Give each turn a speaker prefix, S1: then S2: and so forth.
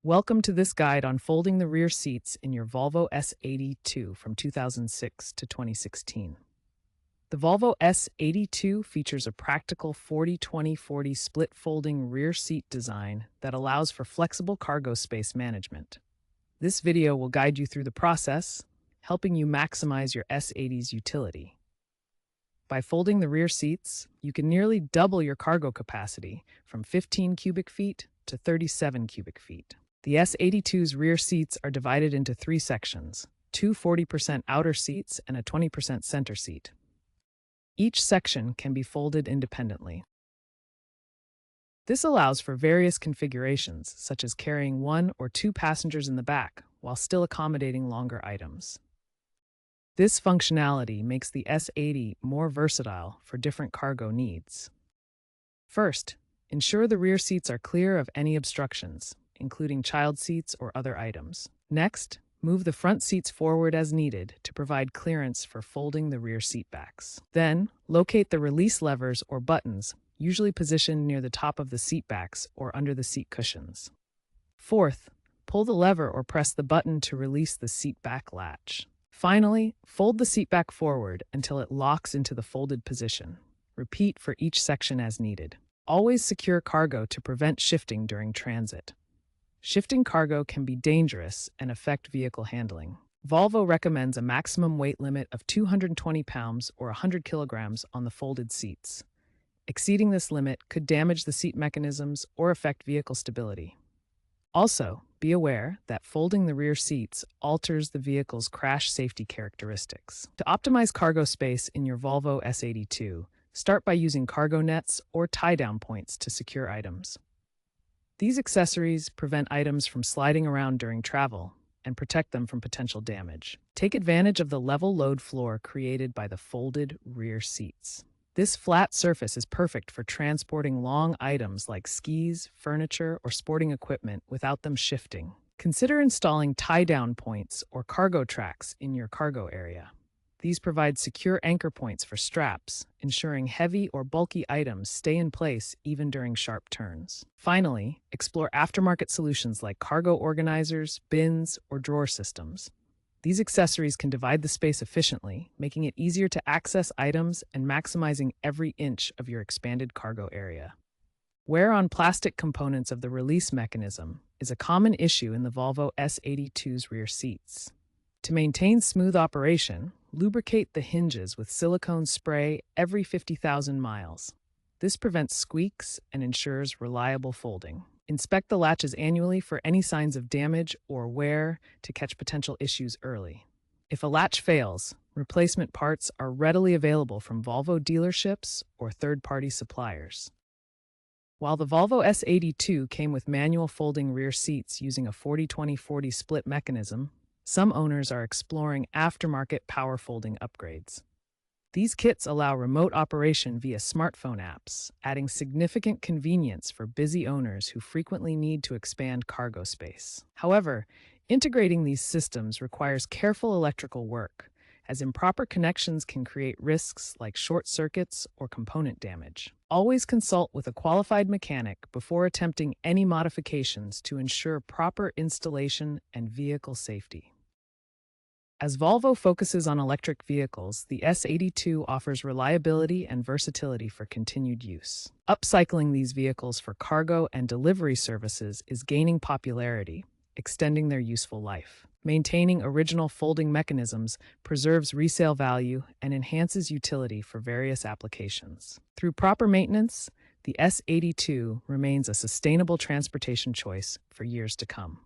S1: Welcome to this guide on folding the rear seats in your Volvo S80 II from 2006 to 2016. The Volvo S80 II features a practical 40-20-40 split folding rear seat design that allows for flexible cargo space management. This video will guide you through the process, helping you maximize your S80's utility. By folding the rear seats, you can nearly double your cargo capacity from 15 cubic feet to 37 cubic feet. The S80's rear seats are divided into three sections, two 40% outer seats and a 20% center seat. Each section can be folded independently. This allows for various configurations, such as carrying one or two passengers in the back, while still accommodating longer items. This functionality makes the S80 more versatile for different cargo needs. First, ensure the rear seats are clear of any obstructions, including child seats or other items. Next, move the front seats forward as needed to provide clearance for folding the rear seat backs. Then, locate the release levers or buttons, usually positioned near the top of the seat backs or under the seat cushions. Fourth, pull the lever or press the button to release the seat back latch. Finally, fold the seat back forward until it locks into the folded position. Repeat for each section as needed. Always secure cargo to prevent shifting during transit. Shifting cargo can be dangerous and affect vehicle handling. Volvo recommends a maximum weight limit of 220 pounds or 100 kilograms on the folded seats. Exceeding this limit could damage the seat mechanisms or affect vehicle stability. Also, be aware that folding the rear seats alters the vehicle's crash safety characteristics. To optimize cargo space in your Volvo S80 II, start by using cargo nets or tie-down points to secure items. These accessories prevent items from sliding around during travel and protect them from potential damage. Take advantage of the level load floor created by the folded rear seats. This flat surface is perfect for transporting long items like skis, furniture, or sporting equipment without them shifting. Consider installing tie-down points or cargo tracks in your cargo area. These provide secure anchor points for straps, ensuring heavy or bulky items stay in place even during sharp turns. Finally, explore aftermarket solutions like cargo organizers, bins, or drawer systems. These accessories can divide the space efficiently, making it easier to access items and maximizing every inch of your expanded cargo area. Wear on plastic components of the release mechanism is a common issue in the Volvo S80 II's rear seats. To maintain smooth operation, lubricate the hinges with silicone spray every 50,000 miles. This prevents squeaks and ensures reliable folding. Inspect the latches annually for any signs of damage or wear to catch potential issues early. If a latch fails, replacement parts are readily available from Volvo dealerships or third-party suppliers. While the Volvo S80 II came with manual folding rear seats using a 40-20-40 split mechanism, some owners are exploring aftermarket power folding upgrades. These kits allow remote operation via smartphone apps, adding significant convenience for busy owners who frequently need to expand cargo space. However, integrating these systems requires careful electrical work, as improper connections can create risks like short circuits or component damage. Always consult with a qualified mechanic before attempting any modifications to ensure proper installation and vehicle safety. As Volvo focuses on electric vehicles, the S80 II offers reliability and versatility for continued use. Upcycling these vehicles for cargo and delivery services is gaining popularity, extending their useful life. Maintaining original folding mechanisms preserves resale value and enhances utility for various applications. Through proper maintenance, the S80 II remains a sustainable transportation choice for years to come.